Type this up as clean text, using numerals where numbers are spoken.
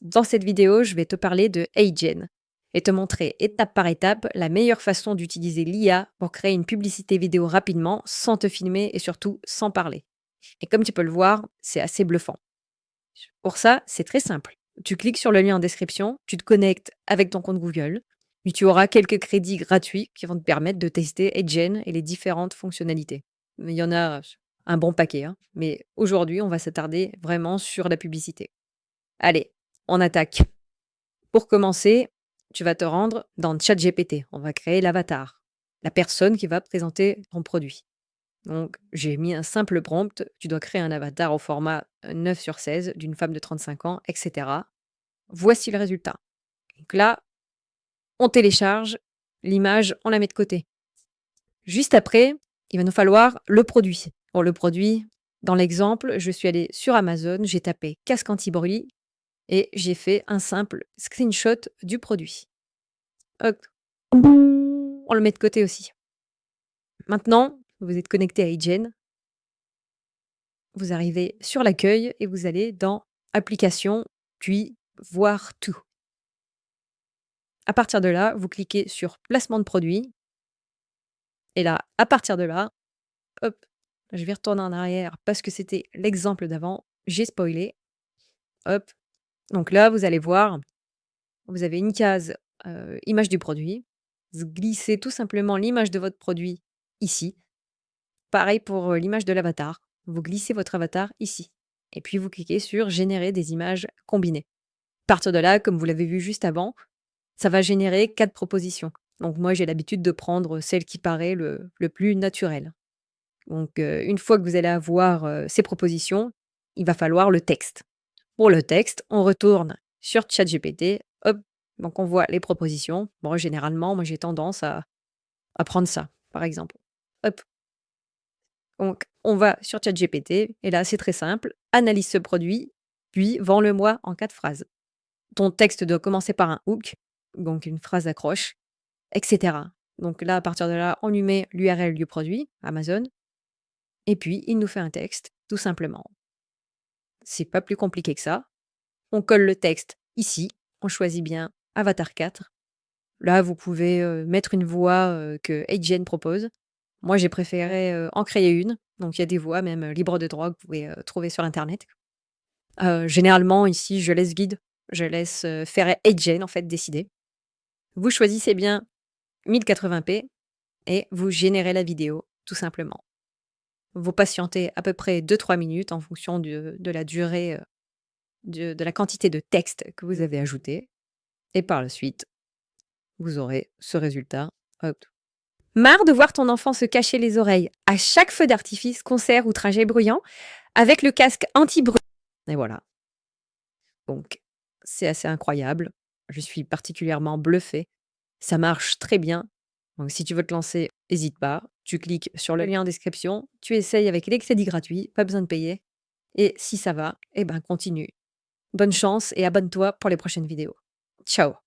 Dans cette vidéo, je vais te parler de HeyGen et te montrer étape par étape la meilleure façon d'utiliser l'IA pour créer une publicité vidéo rapidement, sans te filmer et surtout sans parler. Et comme tu peux le voir, c'est assez bluffant. Pour ça, c'est très simple. Tu cliques sur le lien en description, tu te connectes avec ton compte Google, puis tu auras quelques crédits gratuits qui vont te permettre de tester HeyGen et les différentes fonctionnalités. Mais il y en a un bon paquet, hein. Mais aujourd'hui, on va s'attarder vraiment sur la publicité. Allez, on attaque. Pour commencer, tu vas te rendre dans ChatGPT. On va créer l'avatar, la personne qui va présenter ton produit. Donc, j'ai mis un simple prompt. Tu dois créer un avatar au format 9/16 d'une femme de 35 ans, etc. Voici le résultat. Donc là, on télécharge l'image, on la met de côté. Juste après, il va nous falloir le produit. Pour le produit, dans l'exemple, je suis allée sur Amazon, j'ai tapé casque anti-bruit et j'ai fait un simple screenshot du produit. Hop, on le met de côté aussi. Maintenant, vous êtes connecté à HeyGen, vous arrivez sur l'accueil et vous allez dans Applications, puis Voir tout. À partir de là, vous cliquez sur Placement de produit et là, à partir de là, hop, je vais retourner en arrière parce que c'était l'exemple d'avant, j'ai spoilé. Hop, donc là, vous allez voir, vous avez une case, image du produit. Vous glissez tout simplement l'image de votre produit ici. Pareil pour, l'image de l'avatar. Vous glissez votre avatar ici et puis vous cliquez sur «Générer des images combinées». À partir de là, comme vous l'avez vu juste avant, ça va générer 4 propositions. Donc moi, j'ai l'habitude de prendre celle qui paraît le plus naturel. Donc, une fois que vous allez avoir, ces propositions, il va falloir le texte. Pour le texte, on retourne sur ChatGPT, hop, donc on voit les propositions. Bon, généralement, moi, j'ai tendance à prendre ça, par exemple. Hop, donc on va sur ChatGPT et là, c'est très simple. Analyse ce produit, puis vends-le-moi en 4 phrases. Ton texte doit commencer par un hook, donc une phrase d'accroche, et cetera. Donc là, à partir de là, on lui met l'URL du produit, Amazon, et puis il nous fait un texte, tout simplement. C'est pas plus compliqué que ça. On colle le texte ici, on choisit bien Avatar 4. Là, vous pouvez, mettre une voix, que HeyGen propose. Moi, j'ai préféré, en créer une, donc il y a des voix même, libres de droit que vous pouvez, trouver sur internet. Généralement ici, je laisse guide, je laisse, faire HeyGen en fait décider. Vous choisissez bien 1080p et vous générez la vidéo, tout simplement. Vous patientez à peu près 2-3 minutes en fonction de la durée, de la quantité de texte que vous avez ajouté et par la suite, vous aurez ce résultat. Hop. Marre de voir ton enfant se cacher les oreilles à chaque feu d'artifice, concert ou trajet bruyant avec le casque anti-bruit? Et voilà. Donc, c'est assez incroyable. Je suis particulièrement bluffée. Ça marche très bien. Donc, si tu veux te lancer, n'hésite pas. Tu cliques sur le lien en description, tu essayes avec les crédits gratuits, pas besoin de payer. Et si ça va, eh ben continue. Bonne chance et abonne-toi pour les prochaines vidéos. Ciao!